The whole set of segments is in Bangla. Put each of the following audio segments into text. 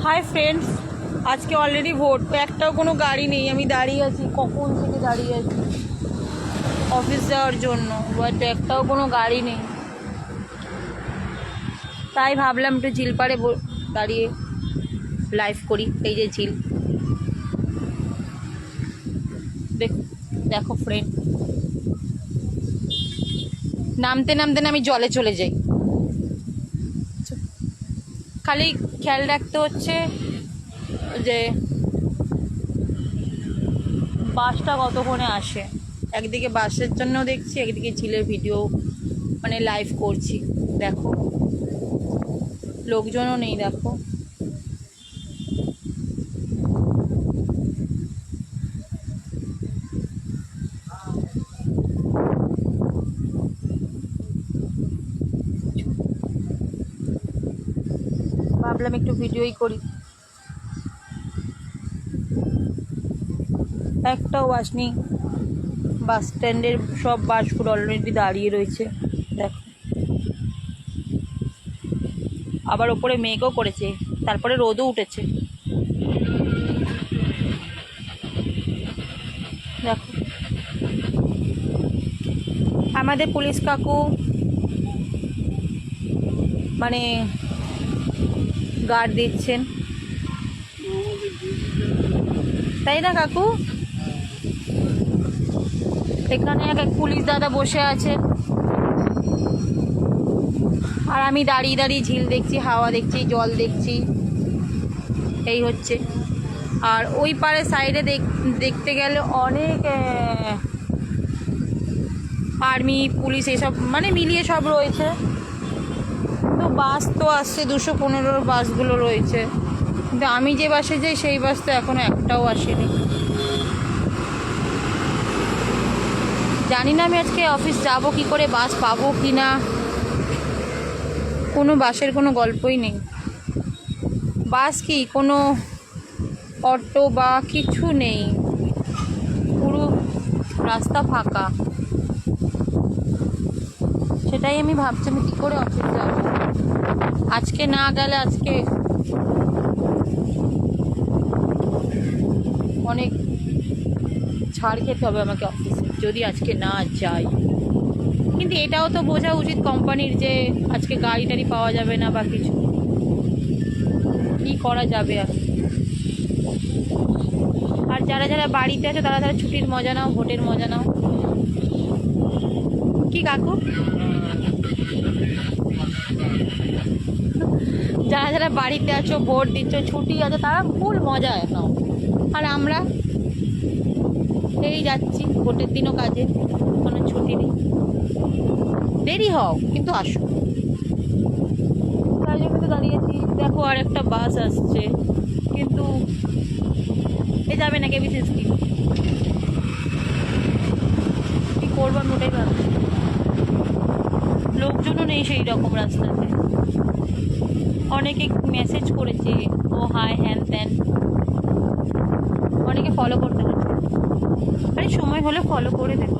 হাই ফ্রেন্ডস, আজকে অলরেডি ভোট, একটাও কোনো গাড়ি নেই। আমি দাঁড়িয়ে আছি, কখন থেকে দাঁড়িয়ে আছি অফিস যাওয়ার জন্য, বাট একটাও কোনো গাড়ি নেই। তাই ভাবলাম একটু ঝিল পাড়ে দাঁড়িয়ে লাইভ করি। এই যে ঝিল, দেখো ফ্রেন্ড, নামতে নামতে না আমি জলে চলে যাই। খালি খেয়াল রাখতে হচ্ছে যে বাসটা কতক্ষণে আসে। একদিকে বাসের জন্য দেখছি, একদিকে ঝিলের ভিডিও মানে লাইভ করছি। দেখো লোকজনও নেই, দেখো ভাবলাম একটু ভিডিওই করি। একটাও বাস নেই, বাস স্ট্যান্ডের সব বাসগুলো অলরেডি দাঁড়িয়ে রয়েছে। দেখো আবার ওপরে মেঘও করেছে, তারপরে রোদও উঠেছে। দেখো আমাদের পুলিশ কাকু মানে গার্ড দিচ্ছেন, তাই না কাকু? এখানে এক পুলিশ দাদা বসে আছে, আর আমি দাঁড়িয়ে দাঁড়িয়ে ঝিল দেখছি, হাওয়া দেখছি, জল দেখছি, এই হচ্ছে। আর ওই পারে সাইডে দেখতে গেলে অনেক আর্মি পুলিশ এসব মানে মিলিয়ে সব রয়েছে। কিন্তু বাস তো আসছে 215 বাসগুলো রয়েছে, কিন্তু আমি যে বাসে যাই সেই বাস তো এখনো একটাও আসেনি। জানি না আমি আজকে অফিস যাব কি করে, বাস পাবো কি না। কোনো বাসের কোনো গল্পই নেই। বাস কি কোনো অটো বা কিছু নেই, পুরো রাস্তা ফাঁকা। সেটাই আমি ভাবছি আমি কী করে অফিস যাব। আজকে না গেলে আজকে অনেক ছাড় খেতে হবে আমাকে অফিসে, যদি আজকে না যাই। কিন্তু এটাও তো বোঝা উচিত কোম্পানির যে আজকে গাড়ি টাড়ি পাওয়া যাবে না বা কিছু, কী করা যাবে। আর যারা যারা বাড়িতে আছে তারা তারা ছুটির মজা নাও, ভোটের মজা নাও। কি কাকু? যারা যারা বাড়িতে আছো, ভোট দিচ্ছ, ছুটি আছে, তারা ফুল মজা নাও। আর আমরা এই যাচ্ছি ভোটের দিনও কাজে, কোনো ছুটি নেই। দেরি হও কিন্তু আসো, তাই জন্য তো দাঁড়িয়েছি। দেখো আর একটা বাস আসছে, কিন্তু এ যাবে না কেবিসি স্কিম। কী করবো আমি ওটাই ভাবছি। লোকজনও নেই সেই রকম রাস্তাতে। অনেকে মেসেজ করেছে, ও হাই হ্যান ত্যান, অনেকে ফলো করতে হচ্ছে। আরে সময় হলে ফলো করে দেবো।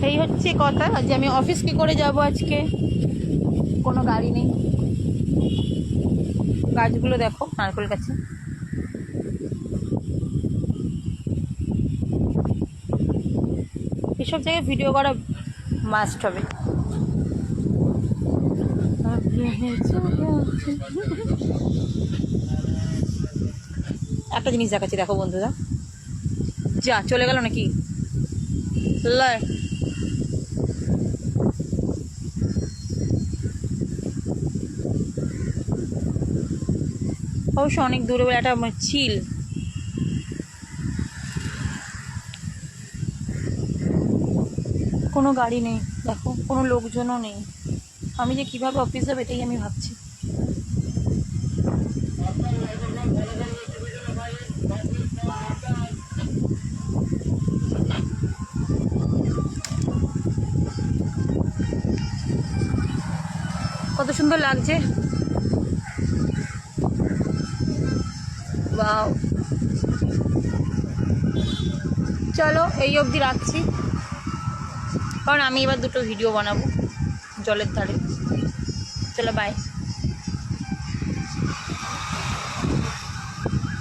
এই হচ্ছে কথা যে আমি অফিস কী করে যাব আজকে, কোনো গাড়ি নেই। গাছগুলো দেখো, নারকেল গাছে। এসব জায়গায় ভিডিও করা মাস্ট হবে। একটা জিনিস দেখাচ্ছি, দেখো বন্ধুরা। যা চলে গেল নাকি? অবশ্য অনেক দূরে বলে একটা ঝিল। কোনো গাড়ি নেই, দেখো কোনো লোকজনও নেই। আমি যে কিভাবে অফিস যাবো এটাই আমি ভাবছি। কত সুন্দর লাগছে, বাও। চলো এই অবধি রাখছি, কারণ আমি এবার দুটো ভিডিও বানাবো জলের ধারে। চলো বাই।